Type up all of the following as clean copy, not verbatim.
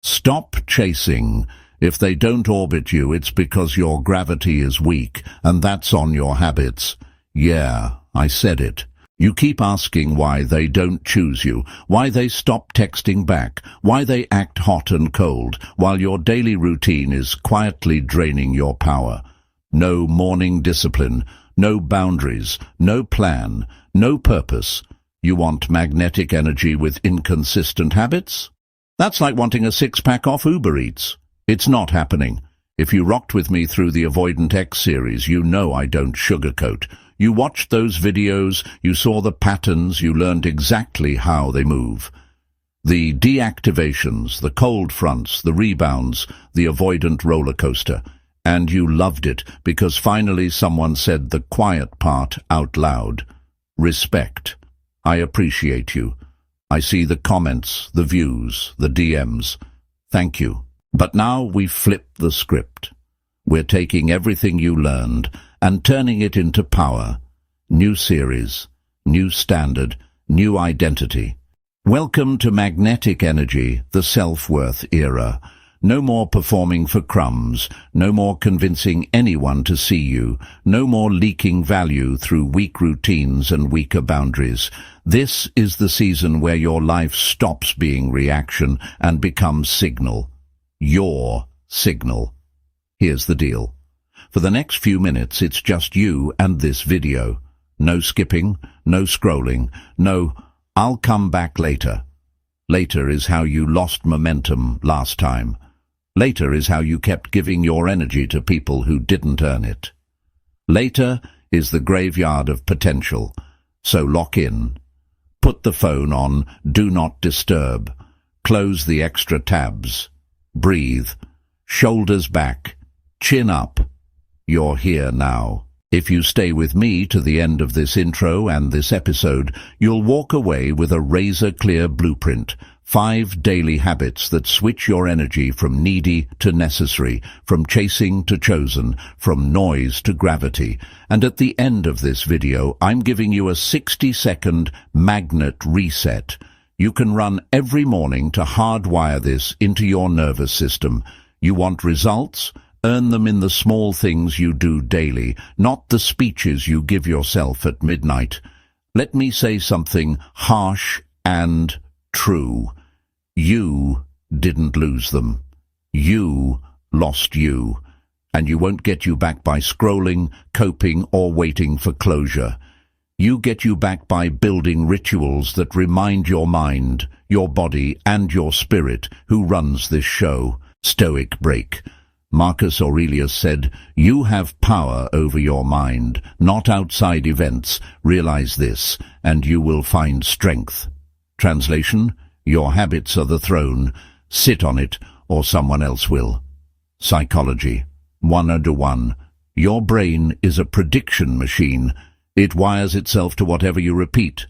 Stop chasing. If they don't orbit you, it's because your gravity is weak, and that's on your habits. Yeah, I said it. You keep asking why they don't choose you, why they stop texting back, why they act hot and cold, while your daily routine is quietly draining your power. No morning discipline, no boundaries, no plan, no purpose. You want magnetic energy with inconsistent habits? That's like wanting a six-pack off Uber Eats. It's not happening. If you rocked with me through the Avoidant X series, you know I don't sugarcoat. You watched those videos, you saw the patterns, you learned exactly how they move. The deactivations, the cold fronts, the rebounds, the avoidant roller coaster. And you loved it because finally someone said the quiet part out loud. Respect. I appreciate you. I see the comments, the views, the DMs. Thank you. But now we've flipped the script. We're taking everything you learned and turning it into power. New series, new standard, new identity. Welcome to magnetic energy, the self-worth era. No more performing for crumbs, no more convincing anyone to see you, no more leaking value through weak routines and weaker boundaries. This is the season where your life stops being reaction and becomes signal. Your signal. Here's the deal. For the next few minutes, it's just you and this video. No skipping, no scrolling, no, I'll come back later. Later is how you lost momentum last time. Later is how you kept giving your energy to people who didn't earn it. Later is the graveyard of potential. So lock in. Put the phone on Do Not Disturb. Close the extra tabs. Breathe. Shoulders back. Chin up. You're here now. If you stay with me to the end of this intro and this episode, you'll walk away with a razor-clear blueprint. 5 daily habits that switch your energy from needy to necessary, from chasing to chosen, from noise to gravity. And at the end of this video, I'm giving you a 60-second magnet reset. You can run every morning to hardwire this into your nervous system. You want results? Earn them in the small things you do daily, not the speeches you give yourself at midnight. Let me say something harsh and true. You didn't lose them. You lost you. And you won't get you back by scrolling, coping, or waiting for closure. You get you back by building rituals that remind your mind, your body, and your spirit who runs this show. Stoic break. Marcus Aurelius said, "You have power over your mind, not outside events. Realize this, and you will find strength." Translation: your habits are the throne. Sit on it, or someone else will. Psychology 101. Your brain is a prediction machine. It wires itself to whatever you repeat.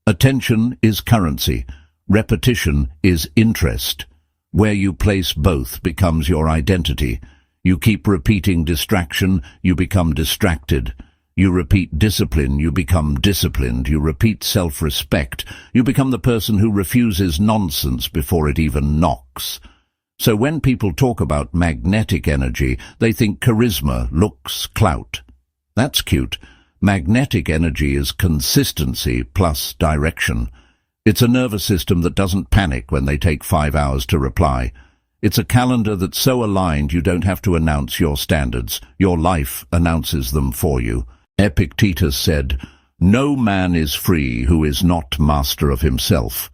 Attention is currency. Repetition is interest. Where you place both becomes your identity. You keep repeating distraction, you become distracted. You repeat discipline, you become disciplined. You repeat self-respect, you become the person who refuses nonsense before it even knocks. So when people talk about magnetic energy, they think charisma, looks, clout. That's cute. Magnetic energy is consistency plus direction. It's a nervous system that doesn't panic when they take 5 hours to reply. It's a calendar that's so aligned you don't have to announce your standards. Your life announces them for you. Epictetus said, "No man is free who is not master of himself."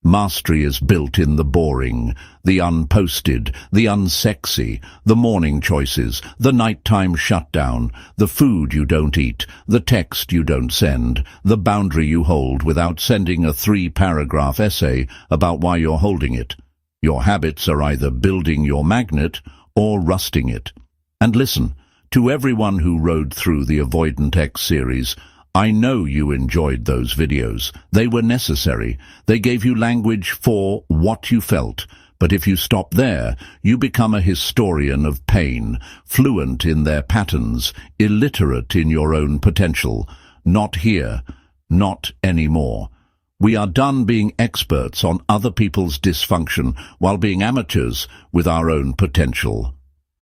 Mastery is built in the boring, the unposted, the unsexy, the morning choices, the nighttime shutdown, the food you don't eat, the text you don't send, the boundary you hold without sending a 3-paragraph essay about why you're holding it. Your habits are either building your magnet or rusting it. And listen, to everyone who rode through the Avoidant X series, I know you enjoyed those videos. They were necessary. They gave you language for what you felt. But if you stop there, you become a historian of pain, fluent in their patterns, illiterate in your own potential. Not here. Not anymore. We are done being experts on other people's dysfunction while being amateurs with our own potential.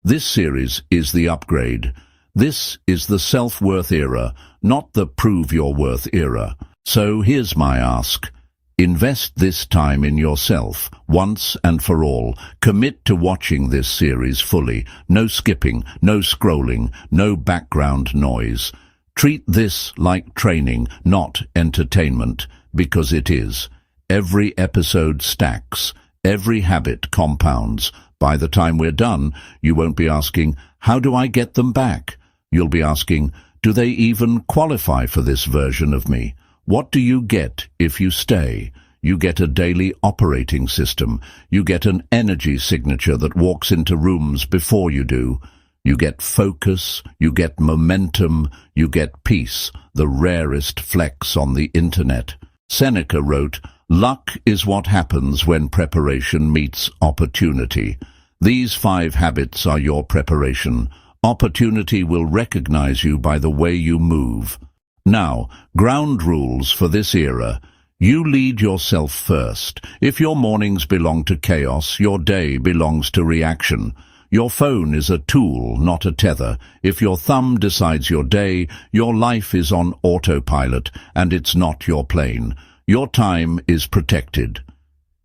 This series is the upgrade. This is the self-worth era, not the prove your worth era. So here's my ask. Invest this time in yourself, once and for all. Commit to watching this series fully. No skipping, no scrolling, no background noise. Treat this like training, not entertainment, because it is. Every episode stacks. Every habit compounds. By the time we're done, you won't be asking, how do I get them back? You'll be asking, do they even qualify for this version of me? What do you get if you stay? You get a daily operating system. You get an energy signature that walks into rooms before you do. You get focus, you get momentum, you get peace, the rarest flex on the internet. Seneca wrote, "Luck is what happens when preparation meets opportunity." These 5 habits are your preparation. Opportunity will recognize you by the way you move. Now, ground rules for this era. You lead yourself first. If your mornings belong to chaos, your day belongs to reaction. Your phone is a tool, not a tether. If your thumb decides your day, your life is on autopilot, and it's not your plane. Your time is protected.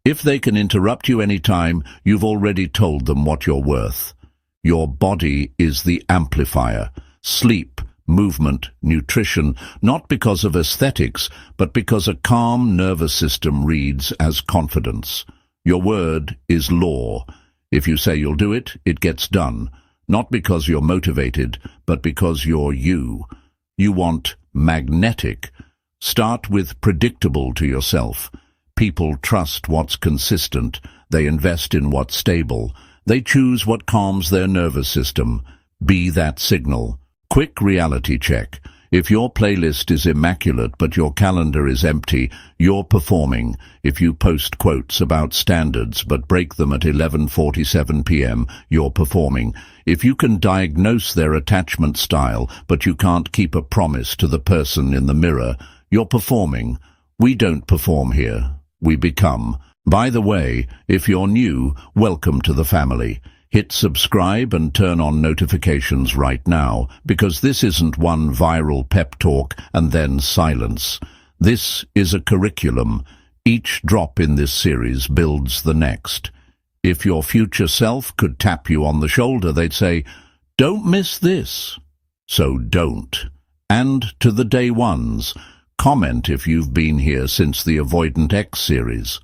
If they can interrupt you any time, you've already told them what you're worth. Your body is the amplifier. Sleep, movement, nutrition, not because of aesthetics, but because a calm nervous system reads as confidence. Your word is law. If you say you'll do it, it gets done. Not because you're motivated, but because you're you. You want magnetic. Start with predictable to yourself. People trust what's consistent. They invest in what's stable. They choose what calms their nervous system. Be that signal. Quick reality check. If your playlist is immaculate but your calendar is empty, you're performing. If you post quotes about standards but break them at 11:47 p.m., you're performing. If you can diagnose their attachment style but you can't keep a promise to the person in the mirror, you're performing. We don't perform here. We become. By the way, if you're new, welcome to the family. Hit subscribe and turn on notifications right now, because this isn't one viral pep talk and then silence. This is a curriculum. Each drop in this series builds the next. If your future self could tap you on the shoulder, they'd say, "Don't miss this." So don't. And to the day ones, comment if you've been here since the Avoidant X series.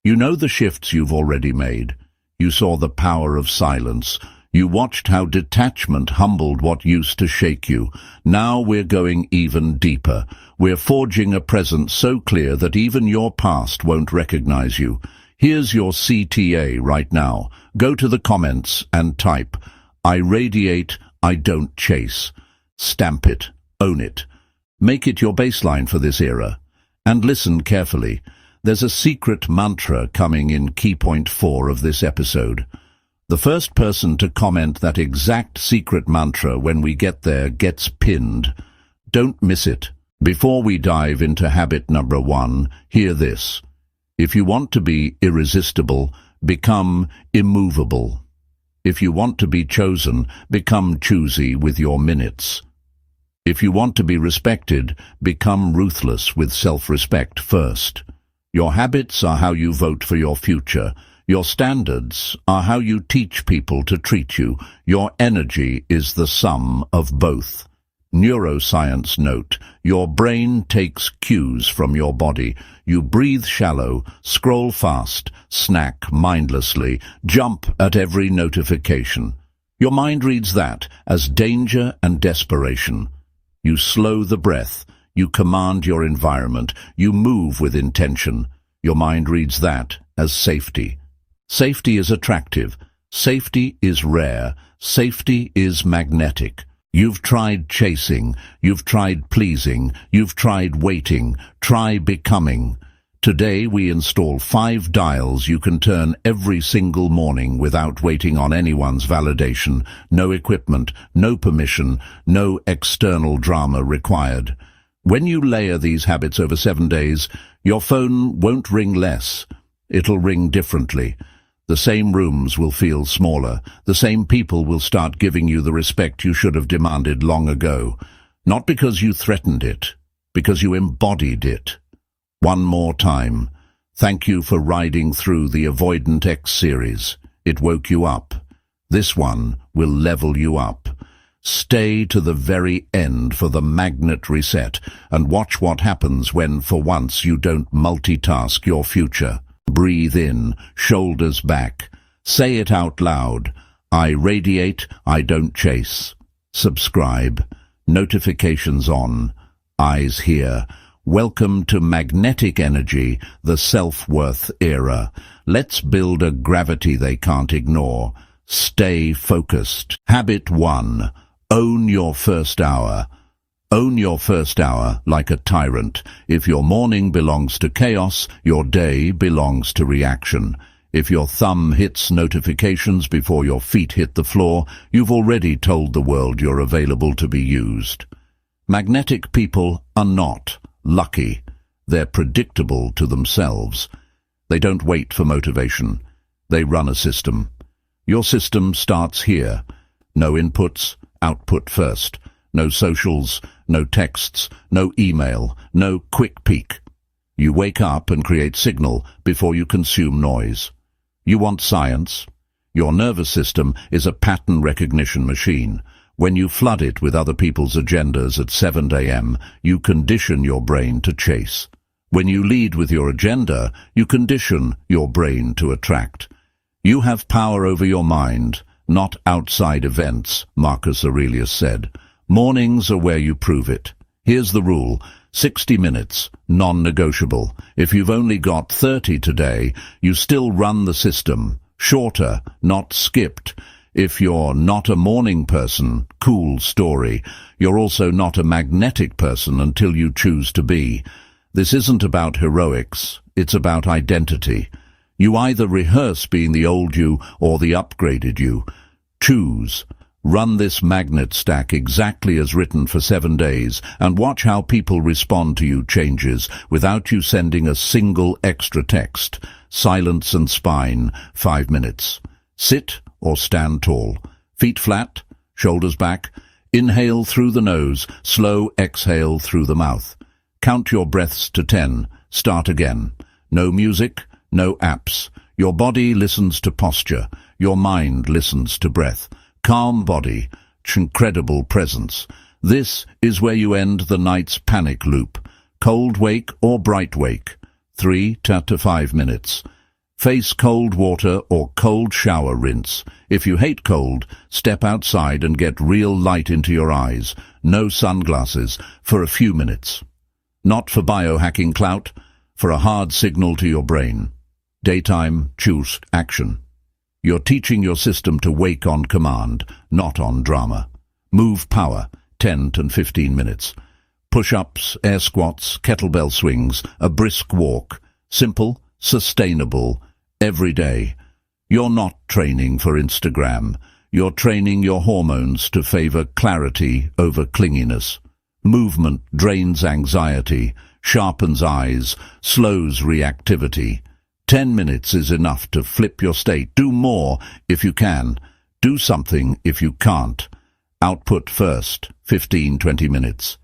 You know the shifts you've already made. You saw the power of silence. You watched how detachment humbled what used to shake you. Now we're going even deeper. We're forging a present so clear that even your past won't recognize you. Here's your CTA right now. Go to the comments and type, "I radiate, I don't chase." Stamp it. Own it. Make it your baseline for this era. And listen carefully. There's a secret mantra coming in key point 4 of this episode. The first person to comment that exact secret mantra when we get there gets pinned. Don't miss it. Before we dive into habit number 1, hear this. If you want to be irresistible, become immovable. If you want to be chosen, become choosy with your minutes. If you want to be respected, become ruthless with self-respect first. Your habits are how you vote for your future. Your standards are how you teach people to treat you. Your energy is the sum of both. Neuroscience note, your brain takes cues from your body. You breathe shallow, scroll fast, snack mindlessly, jump at every notification. Your mind reads that as danger and desperation. You slow the breath. You command your environment. You move with intention. Your mind reads that as safety. Safety is attractive. Safety is rare. Safety is magnetic. You've tried chasing. You've tried pleasing. You've tried waiting. Try becoming. Today we install 5 dials you can turn every single morning without waiting on anyone's validation. No equipment, no permission, no external drama required. When you layer these habits over 7 days, Your phone won't ring less. It'll ring differently. The same rooms will feel smaller. The same people will start giving you the respect you should have demanded long ago. Not because you threatened it, because you embodied it. One more time. Thank you for riding through the Avoidant X series. It woke you up. This one will level you up. Stay to the very end for the magnet reset and watch what happens when, for once, you don't multitask your future. Breathe in, shoulders back. Say it out loud. I radiate, I don't chase. Subscribe. Notifications on. Eyes here. Welcome to magnetic energy, the self-worth era. Let's build a gravity they can't ignore. Stay focused. Habit 1. Own your first hour. Own your first hour like a tyrant. If your morning belongs to chaos, your day belongs to reaction. If your thumb hits notifications before your feet hit the floor, you've already told the world you're available to be used. Magnetic people are not lucky. They're predictable to themselves. They don't wait for motivation. They run a system. Your system starts here. No inputs, output first. No socials, no texts, no email, no quick peek. You wake up and create signal before you consume noise. You want science? Your nervous system is a pattern recognition machine. When you flood it with other people's agendas at 7 a.m., you condition your brain to chase. When you lead with your agenda, you condition your brain to attract. You have power over your mind, not outside events, Marcus Aurelius said. Mornings are where you prove it. Here's the rule. 60 minutes, non-negotiable. If you've only got 30 today, you still run the system. Shorter, not skipped. If you're not a morning person, cool story. You're also not a magnetic person until you choose to be. This isn't about heroics, it's about identity. You either rehearse being the old you or the upgraded you. Choose. Run this magnet stack exactly as written for 7 days and watch how people respond to you changes without you sending a single extra text. Silence and spine, 5 minutes. Sit or stand tall. Feet flat, shoulders back. Inhale through the nose, slow exhale through the mouth. Count your breaths to 10. Start again. No music, no apps. Your body listens to posture. Your mind listens to breath. Calm body, incredible presence. This is where you end the night's panic loop. Cold wake or bright wake. 3 to 5 minutes. Face cold water or cold shower rinse. If you hate cold, step outside and get real light into your eyes. No sunglasses for a few minutes. Not for biohacking clout, for a hard signal to your brain. Daytime, choose action. You're teaching your system to wake on command, not on drama. Move power, 10 to 15 minutes. Push-ups, air squats, kettlebell swings, a brisk walk. Simple, sustainable, every day. You're not training for Instagram. You're training your hormones to favor clarity over clinginess. Movement drains anxiety, sharpens eyes, slows reactivity. 10 minutes is enough to flip your state. Do more if you can. Do something if you can't. Output first, 15-20 minutes.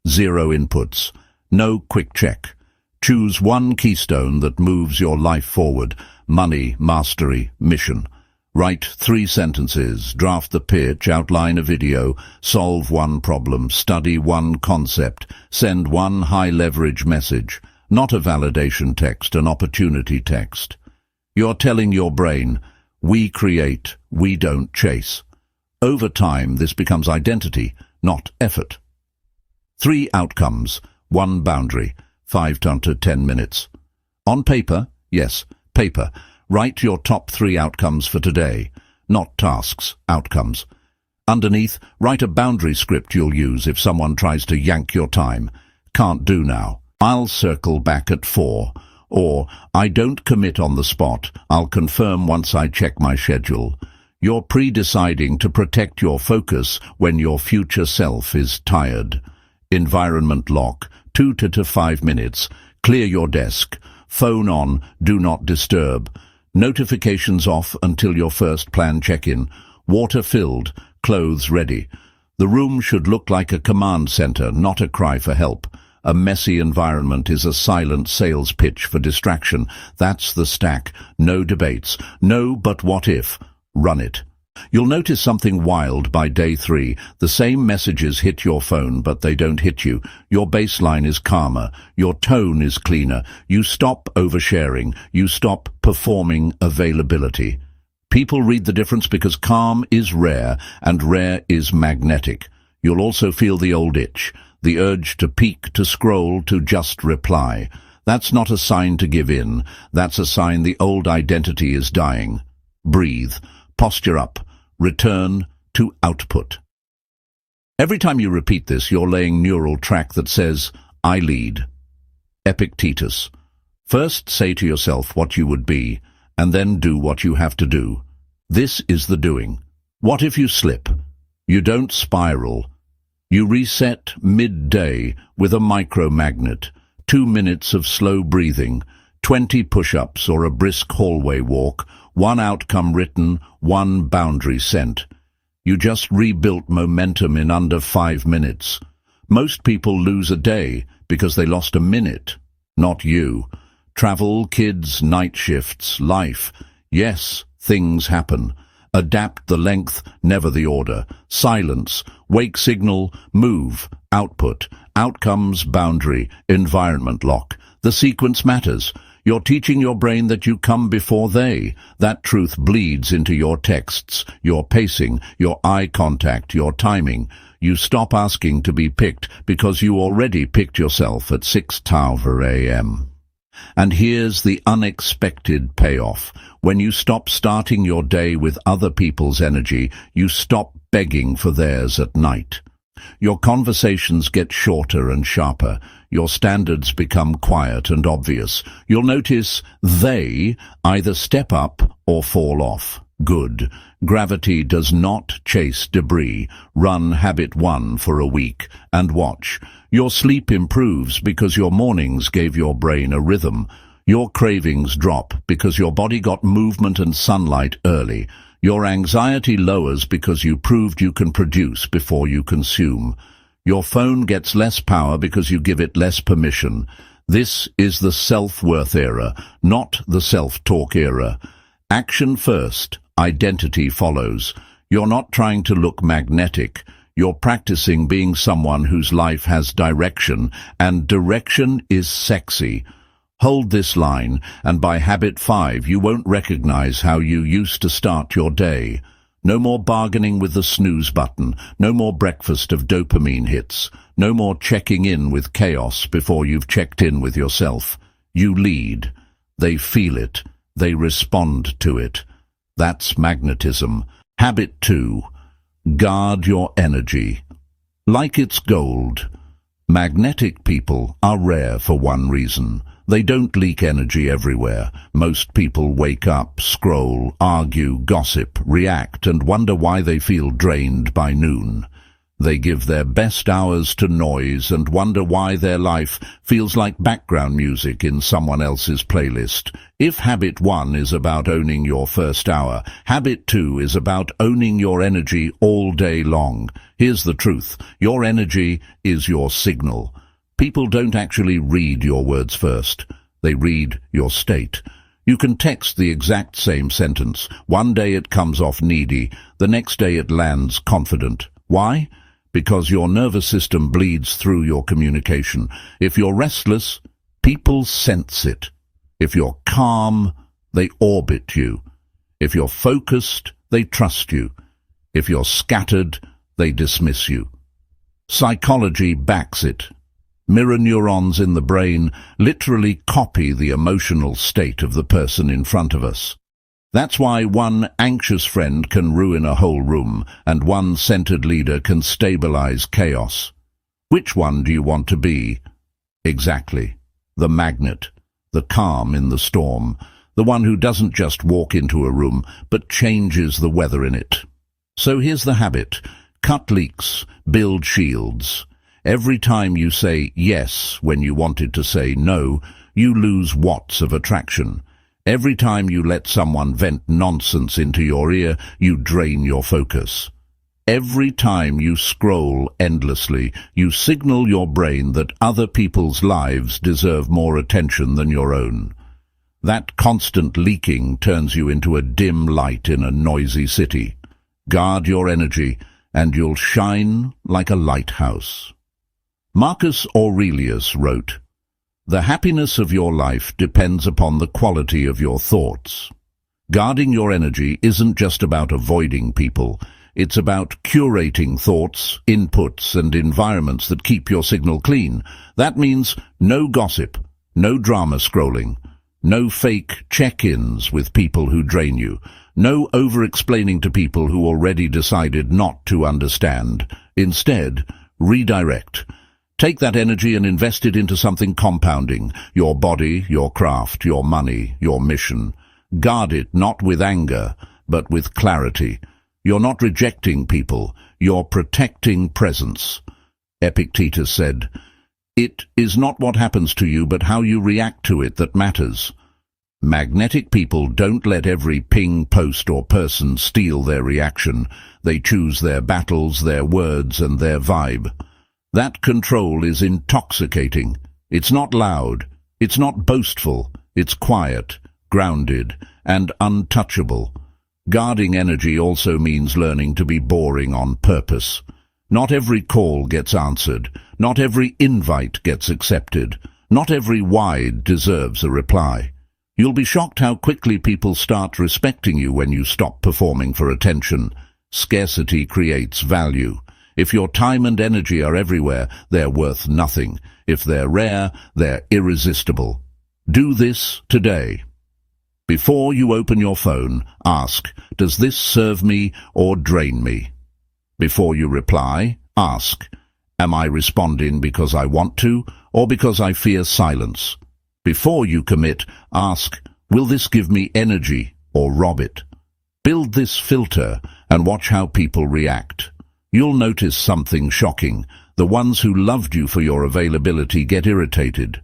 Zero inputs. No quick check. Choose one keystone that moves your life forward. Money, mastery, mission. Write 3 sentences, draft the pitch, outline a video, solve one problem, study one concept, send one high-leverage message. Not a validation text, an opportunity text. You're telling your brain, we create, we don't chase. Over time, this becomes identity, not effort. 3 outcomes, 1 boundary, 5 to 10 minutes. On paper, yes, paper. Write your top 3 outcomes for today, not tasks, outcomes. Underneath, write a boundary script you'll use if someone tries to yank your time. Can't do now. I'll circle back at 4. Or, I don't commit on the spot. I'll confirm once I check my schedule. You're pre-deciding to protect your focus when your future self is tired. Environment lock, 2 to 5 minutes. Clear your desk. Phone on, do not disturb. Notifications off until your first planned check-in. Water filled, clothes ready. The room should look like a command center, not a cry for help. A messy environment is a silent sales pitch for distraction. That's the stack. No debates. No, but what if? Run it. You'll notice something wild by day 3. The same messages hit your phone, but they don't hit you. Your baseline is calmer. Your tone is cleaner. You stop oversharing. You stop performing availability. People read the difference because calm is rare, and rare is magnetic. You'll also feel the old itch. The urge to peek, to scroll, to just reply. That's not a sign to give in. That's a sign the old identity is dying. Breathe. Posture up. Return to output. Every time you repeat this, you're laying neural track that says, I lead. Epictetus. First say to yourself what you would be, and then do what you have to do. This is the doing. What if you slip? You don't spiral. You reset midday with a micromagnet, 2 minutes of slow breathing, 20 push-ups or a brisk hallway walk, 1 outcome written, 1 boundary sent. You just rebuilt momentum in under 5 minutes. Most people lose a day because they lost a minute. Not you. Travel, kids, night shifts, life. Yes, things happen. Adapt the length, never the order. Silence, wake signal, move, output, outcomes, boundary, environment lock. The sequence matters. You're teaching your brain that you come before they. That truth bleeds into your texts, your pacing, your eye contact, your timing. You stop asking to be picked because you already picked yourself at 6:00 a.m. And here's the unexpected payoff. When you stop starting your day with other people's energy, you stop begging for theirs at night. Your conversations get shorter and sharper. Your standards become quiet and obvious. You'll notice they either step up or fall off. Good. Gravity does not chase debris. Run habit 1 for a week and watch. Your sleep improves because your mornings gave your brain a rhythm. Your cravings drop because your body got movement and sunlight early. Your anxiety lowers because you proved you can produce before you consume. Your phone gets less power because you give it less permission. This is the self-worth era, not the self-talk era. Action first, identity follows. You're not trying to look magnetic. You're practicing being someone whose life has direction, and direction is sexy. Hold this line, and by habit 5 you won't recognize how you used to start your day. No more bargaining with the snooze button, no more breakfast of dopamine hits, no more checking in with chaos before you've checked in with yourself. You lead. They feel it. They respond to it. That's magnetism. Habit 2. Guard your energy. Like it's gold. Magnetic people are rare for one reason. They don't leak energy everywhere. Most people wake up, scroll, argue, gossip, react, and wonder why they feel drained by noon. They give their best hours to noise and wonder why their life feels like background music in someone else's playlist. If habit 1 is about owning your first hour, habit 2 is about owning your energy all day long. Here's the truth. Your energy is your signal. People don't actually read your words first. They read your state. You can text the exact same sentence. One day it comes off needy. The next day it lands confident. Why? Because your nervous system bleeds through your communication. If you're restless, people sense it. If you're calm, they orbit you. If you're focused, they trust you. If you're scattered, they dismiss you. Psychology backs it. Mirror neurons in the brain literally copy the emotional state of the person in front of us. That's why one anxious friend can ruin a whole room, and one centered leader can stabilize chaos. Which one do you want to be? Exactly. The magnet, the calm in the storm, the one who doesn't just walk into a room, but changes the weather in it. So here's the habit. Cut leaks, build shields. Every time you say yes when you wanted to say no, you lose watts of attraction. Every time you let someone vent nonsense into your ear, you drain your focus. Every time you scroll endlessly, you signal your brain that other people's lives deserve more attention than your own. That constant leaking turns you into a dim light in a noisy city. Guard your energy, and you'll shine like a lighthouse. Marcus Aurelius wrote, "The happiness of your life depends upon the quality of your thoughts." Guarding your energy isn't just about avoiding people. It's about curating thoughts, inputs, and environments that keep your signal clean. That means no gossip, no drama scrolling, no fake check-ins with people who drain you, no over-explaining to people who already decided not to understand. Instead, redirect. Take that energy and invest it into something compounding: your body, your craft, your money, your mission. Guard it not with anger, but with clarity. You're not rejecting people, you're protecting presence. Epictetus said, "It is not what happens to you, but how you react to it that matters." Magnetic people don't let every ping, post, or person steal their reaction. They choose their battles, their words, and their vibe. That control is intoxicating. It's not loud, it's not boastful, it's quiet, grounded, and untouchable. Guarding energy also means learning to be boring on purpose. Not every call gets answered. Not every invite gets accepted. Not every why deserves a reply. You'll be shocked how quickly people start respecting you when you stop performing for attention. Scarcity creates value. If your time and energy are everywhere, they're worth nothing. If they're rare, they're irresistible. Do this today. Before you open your phone, ask, "Does this serve me or drain me?" Before you reply, ask, "Am I responding because I want to or because I fear silence?" Before you commit, ask, "Will this give me energy or rob it?" Build this filter and watch how people react. You'll notice something shocking. The ones who loved you for your availability get irritated.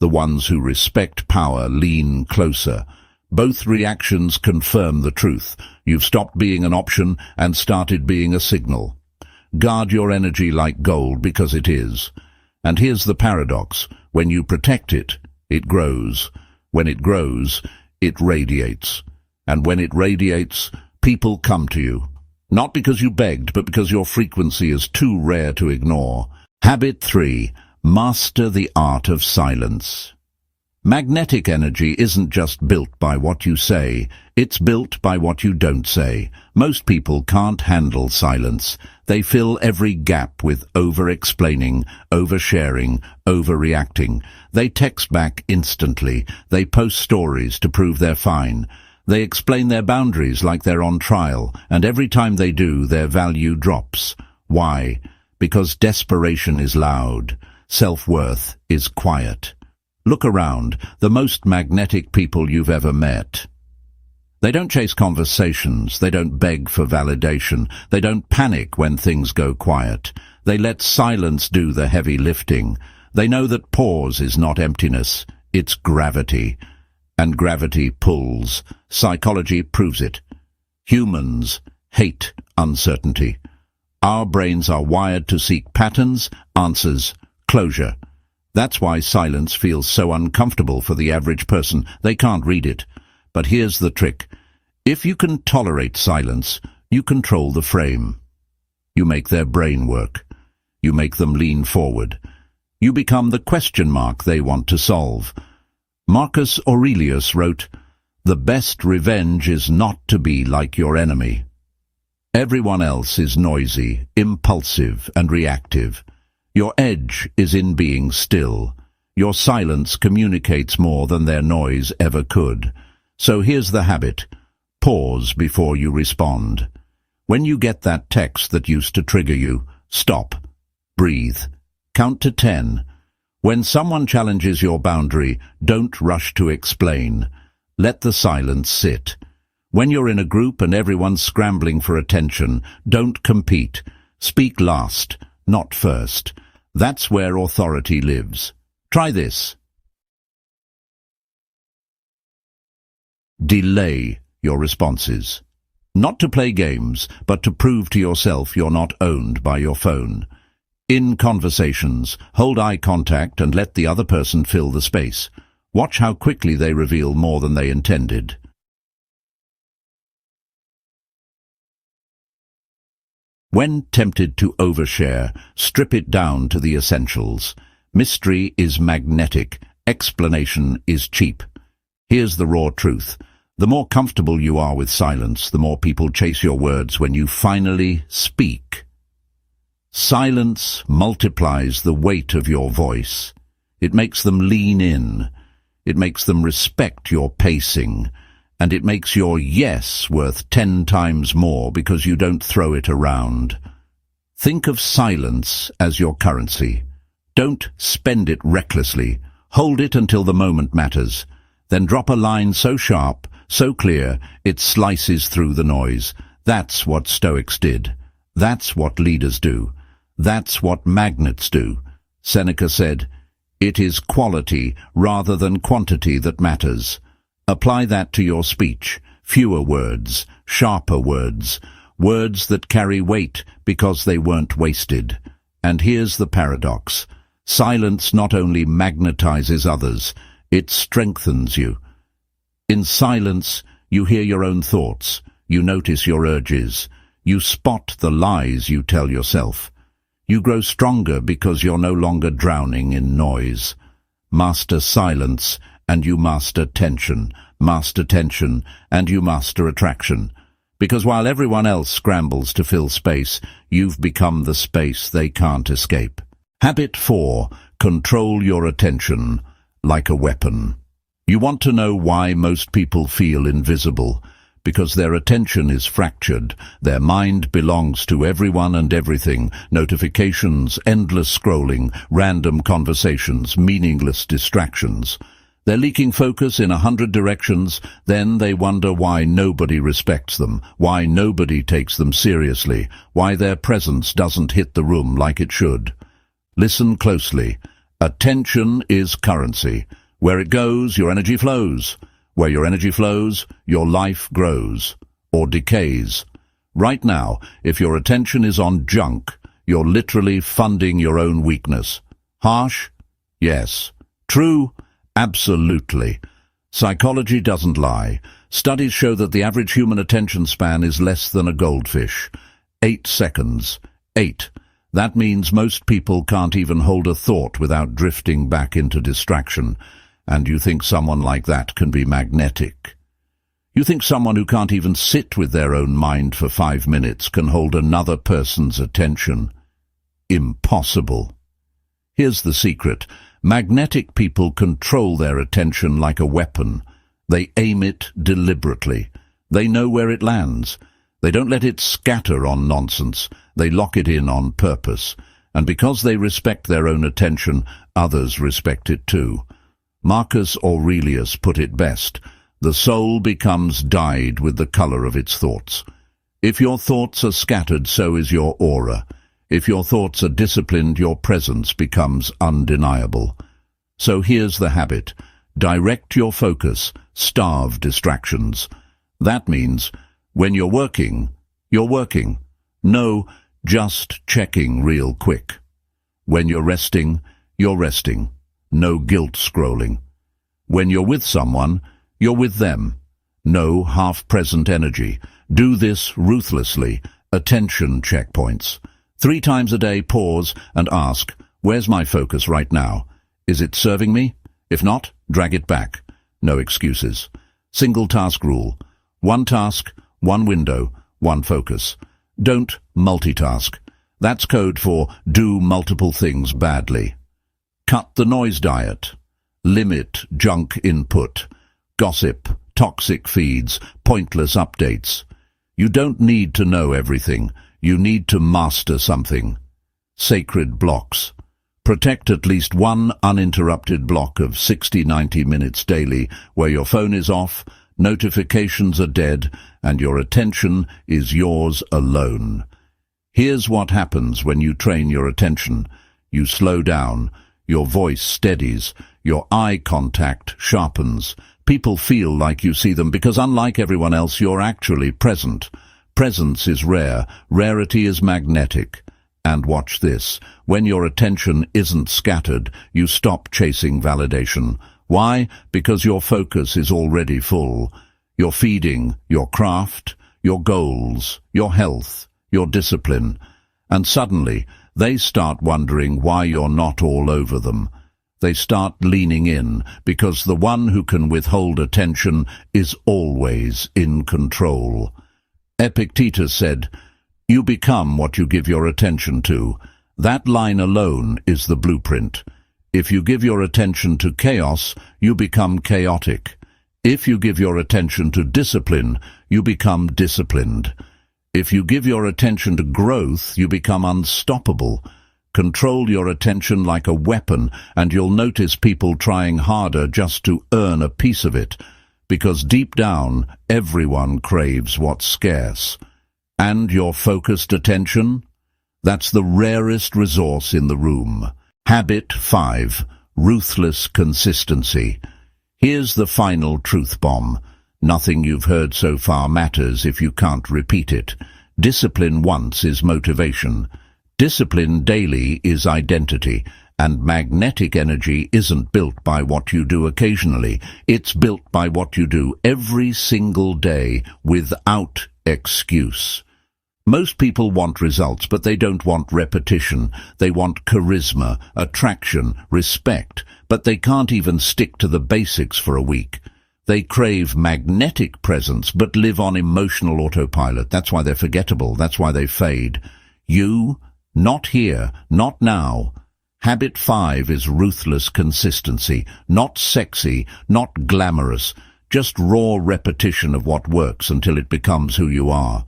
The ones who respect power lean closer. Both reactions confirm the truth. You've stopped being an option and started being a signal. Guard your energy like gold, because it is. And here's the paradox. When you protect it, it grows. When it grows, it radiates. And when it radiates, people come to you. Not because you begged, but because your frequency is too rare to ignore. Habit 3. Master the art of silence. Magnetic energy isn't just built by what you say, it's built by what you don't say. Most people can't handle silence. They fill every gap with over-explaining, oversharing, overreacting. They text back instantly. They post stories to prove they're fine. They explain their boundaries like they're on trial, and every time they do, their value drops. Why? Because desperation is loud. Self-worth is quiet. Look around, the most magnetic people you've ever met. They don't chase conversations, they don't beg for validation, they don't panic when things go quiet. They let silence do the heavy lifting. They know that pause is not emptiness, it's gravity. And gravity pulls. Psychology proves it. Humans hate uncertainty. Our brains are wired to seek patterns, answers, closure. That's why silence feels so uncomfortable for the average person. They can't read it. But here's the trick. If you can tolerate silence, you control the frame. You make their brain work. You make them lean forward. You become the question mark they want to solve. Marcus Aurelius wrote, "The best revenge is not to be like your enemy." Everyone else is noisy, impulsive, and reactive. Your edge is in being still. Your silence communicates more than their noise ever could. So here's the habit. Pause before you respond. When you get that text that used to trigger you, stop. Breathe. Count to 10. When someone challenges your boundary, don't rush to explain. Let the silence sit. When you're in a group and everyone's scrambling for attention, don't compete. Speak last, not first. That's where authority lives. Try this. Delay your responses. Not to play games, but to prove to yourself you're not owned by your phone. In conversations, hold eye contact and let the other person fill the space. Watch how quickly they reveal more than they intended. When tempted to overshare, strip it down to the essentials. Mystery is magnetic. Explanation is cheap. Here's the raw truth. The more comfortable you are with silence, the more people chase your words when you finally speak. Silence multiplies the weight of your voice. It makes them lean in. It makes them respect your pacing. And it makes your yes worth 10 times more because you don't throw it around. Think of silence as your currency. Don't spend it recklessly. Hold it until the moment matters. Then drop a line so sharp, so clear, it slices through the noise. That's what Stoics did. That's what leaders do. That's what magnets do. Seneca said, "It is quality rather than quantity that matters." Apply that to your speech. Fewer words, sharper words, words that carry weight because they weren't wasted. And here's the paradox. Silence not only magnetizes others, it strengthens you. In silence, you hear your own thoughts, you notice your urges, you spot the lies you tell yourself. You grow stronger because you're no longer drowning in noise. Master silence, and you master tension. Master tension, and you master attraction. Because while everyone else scrambles to fill space, you've become the space they can't escape. Habit 4. Control your attention like a weapon. You want to know why most people feel invisible? Because their attention is fractured. Their mind belongs to everyone and everything. Notifications, endless scrolling, random conversations, meaningless distractions. They're leaking focus in 100 directions, then they wonder why nobody respects them, why nobody takes them seriously, why their presence doesn't hit the room like it should. Listen closely. Attention is currency. Where it goes, your energy flows. Where your energy flows, your life grows, or decays. Right now, if your attention is on junk, you're literally funding your own weakness. Harsh? Yes. True? Absolutely. Psychology doesn't lie. Studies show that the average human attention span is less than a goldfish. 8 seconds. 8. That means most people can't even hold a thought without drifting back into distraction. And you think someone like that can be magnetic? You think someone who can't even sit with their own mind for 5 minutes can hold another person's attention? Impossible. Here's the secret. Magnetic people control their attention like a weapon. They aim it deliberately. They know where it lands. They don't let it scatter on nonsense. They lock it in on purpose. And because they respect their own attention, others respect it too. Marcus Aurelius put it best. The soul becomes dyed with the color of its thoughts. If your thoughts are scattered, so is your aura. If your thoughts are disciplined, your presence becomes undeniable. So here's the habit. Direct your focus. Starve distractions. That means when you're working, you're working. No, just checking real quick. When you're resting, you're resting. No guilt scrolling. When you're with someone, you're with them. No half-present energy. Do this ruthlessly. Attention checkpoints. 3 times a day, pause and ask, where's my focus right now? Is it serving me? If not, drag it back. No excuses. Single task rule. 1 task, 1 window, 1 focus. Don't multitask. That's code for do multiple things badly. Cut the noise diet. Limit junk input. Gossip, toxic feeds, pointless updates. You don't need to know everything. You need to master something. Sacred blocks. Protect at least 1 uninterrupted block of 60-90 minutes daily where your phone is off, notifications are dead, and your attention is yours alone. Here's what happens when you train your attention. You slow down. Your voice steadies. Your eye contact sharpens. People feel like you see them because, unlike everyone else, you're actually present. Presence is rare. Rarity is magnetic. And watch this. When your attention isn't scattered, you stop chasing validation. Why? Because your focus is already full. You're feeding your craft, your goals, your health, your discipline. And suddenly, they start wondering why you're not all over them. They start leaning in, because the one who can withhold attention is always in control. Epictetus said, "You become what you give your attention to." That line alone is the blueprint. If you give your attention to chaos, you become chaotic. If you give your attention to discipline, you become disciplined. If you give your attention to growth, you become unstoppable. Control your attention like a weapon, and you'll notice people trying harder just to earn a piece of it, because deep down, everyone craves what's scarce. And your focused attention? That's the rarest resource in the room. Habit 5. Ruthless consistency. Here's the final truth bomb. Nothing you've heard so far matters if you can't repeat it. Discipline once is motivation. Discipline daily is identity. And magnetic energy isn't built by what you do occasionally. It's built by what you do every single day without excuse. Most people want results, but they don't want repetition. They want charisma, attraction, respect, but they can't even stick to the basics for a week. They crave magnetic presence, but live on emotional autopilot. That's why they're forgettable. That's why they fade. You, not here, not now. Habit 5 is ruthless consistency. Not sexy, not glamorous, just raw repetition of what works until it becomes who you are.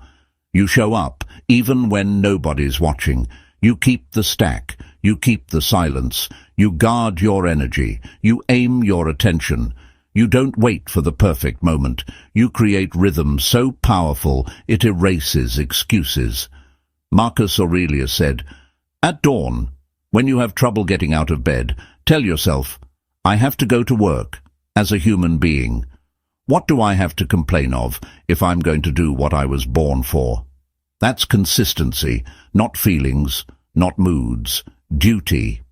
You show up, even when nobody's watching. You keep the stack. You keep the silence. You guard your energy. You aim your attention. You don't wait for the perfect moment. You create rhythm so powerful it erases excuses. Marcus Aurelius said, "At dawn, when you have trouble getting out of bed, tell yourself, 'I have to go to work as a human being. What do I have to complain of if I'm going to do what I was born for?'" That's consistency, not feelings, not moods, duty.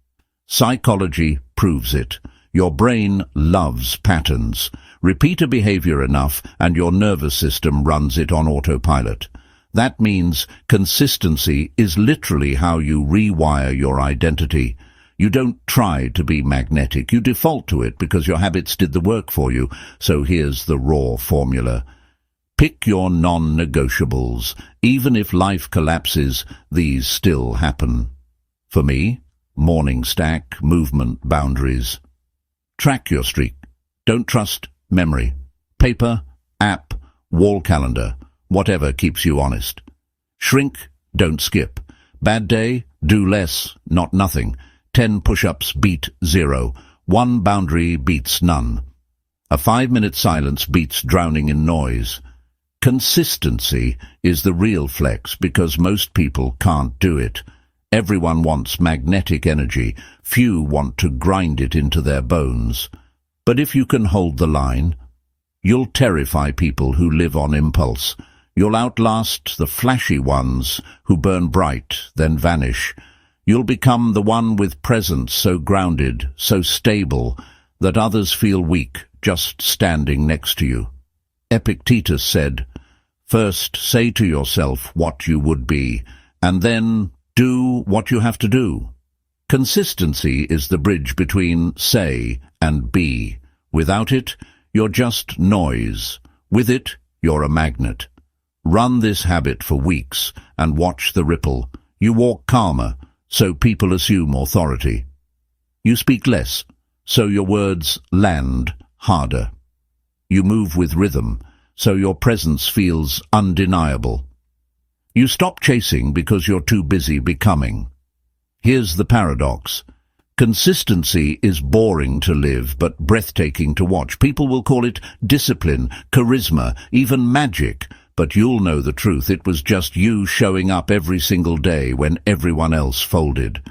Psychology proves it. Your brain loves patterns. Repeat a behavior enough and your nervous system runs it on autopilot. That means consistency is literally how you rewire your identity. You don't try to be magnetic. You default to it because your habits did the work for you. So here's the raw formula. Pick your non-negotiables. Even if life collapses, these still happen. For me, morning stack, movement, boundaries. Track your streak. Don't trust memory. Paper, app, wall calendar, whatever keeps you honest. Shrink, don't skip. Bad day, do less, not nothing. 10 push-ups beat 0. 1 boundary beats none. A 5-minute silence beats drowning in noise. Consistency is the real flex because most people can't do it. Everyone wants magnetic energy. Few want to grind it into their bones. But if you can hold the line, you'll terrify people who live on impulse. You'll outlast the flashy ones who burn bright, then vanish. You'll become the one with presence so grounded, so stable, that others feel weak just standing next to you. Epictetus said, "First say to yourself what you would be, and then do what you have to do." Consistency is the bridge between say and be. Without it, you're just noise. With it, you're a magnet. Run this habit for weeks and watch the ripple. You walk calmer, so people assume authority. You speak less, so your words land harder. You move with rhythm, so your presence feels undeniable. You stop chasing because you're too busy becoming. Here's the paradox. Consistency is boring to live, but breathtaking to watch. People will call it discipline, charisma, even magic, but you'll know the truth. It was just you showing up every single day when everyone else folded.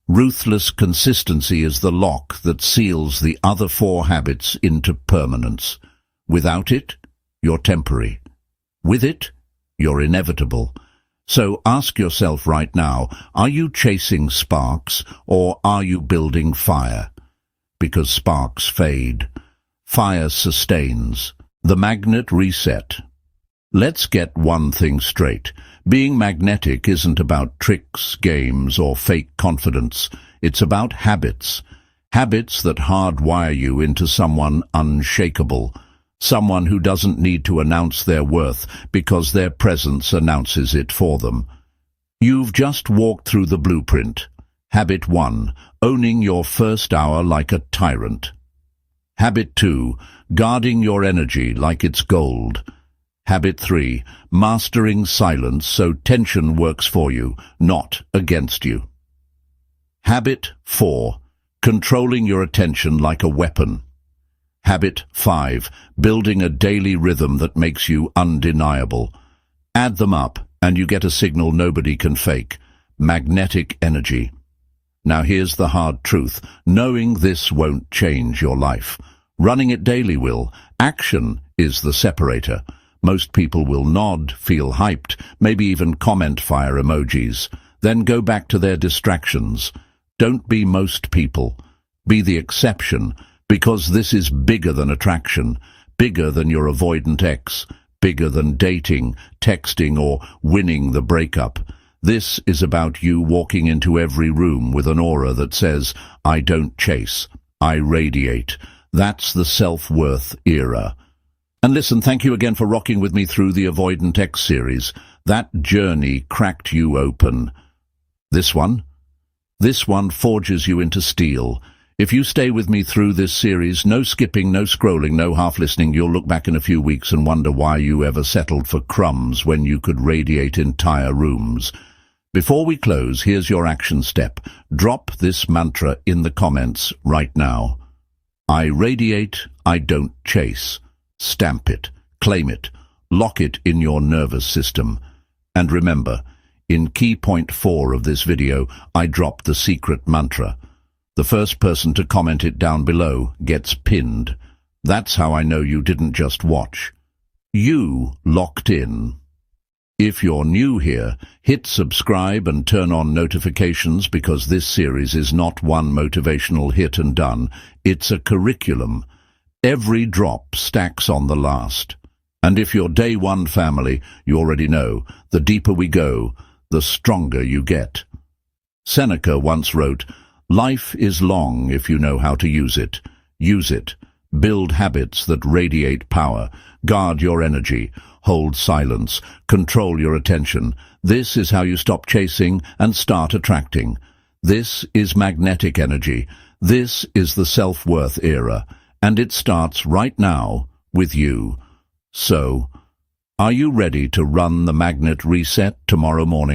Ruthless consistency is the lock that seals the other 4 habits into permanence. Without it, you're temporary. With it, you're inevitable. So ask yourself right now, are you chasing sparks or are you building fire? Because sparks fade. Fire sustains. The magnet reset. Let's get one thing straight. Being magnetic isn't about tricks, games, or fake confidence. It's about habits. Habits that hardwire you into someone unshakable. Someone who doesn't need to announce their worth because their presence announces it for them. You've just walked through the blueprint. Habit 1. Owning your first hour like a tyrant. Habit 2. Guarding your energy like it's gold. Habit 3. Mastering silence so tension works for you, not against you. Habit 4. Controlling your attention like a weapon. Habit 5. Building a daily rhythm that makes you undeniable. Add them up and you get a signal nobody can fake. Magnetic energy. Now here's the hard truth. Knowing this won't change your life. Running it daily will. Action is the separator. Most people will nod, feel hyped, maybe even comment fire emojis, then go back to their distractions. Don't be most people. Be the exception, because this is bigger than attraction, bigger than your avoidant ex, bigger than dating, texting, or winning the breakup. This is about you walking into every room with an aura that says, I don't chase, I radiate. That's the self-worth era. And listen, thank you again for rocking with me through the Avoidant X series. That journey cracked you open. This one forges you into steel. If you stay with me through this series, no skipping, no scrolling, no half-listening, you'll look back in a few weeks and wonder why you ever settled for crumbs when you could radiate entire rooms. Before we close, here's your action step. Drop this mantra in the comments right now. I radiate, I don't chase. Stamp it, claim it, lock it in your nervous system. And remember, in key point 4 of this video, I dropped the secret mantra. The first person to comment it down below gets pinned. That's how I know you didn't just watch. You locked in. If you're new here, hit subscribe and turn on notifications because this series is not one motivational hit and done. It's a curriculum. Every drop stacks on the last. And if you're day one family, you already know, the deeper we go, the stronger you get. Seneca once wrote, life is long if you know how to use it. Use it. Build habits that radiate power. Guard your energy. Hold silence. Control your attention. This is how you stop chasing and start attracting. This is magnetic energy. This is the self-worth era. And it starts right now with you. So, are you ready to run the magnet reset tomorrow morning?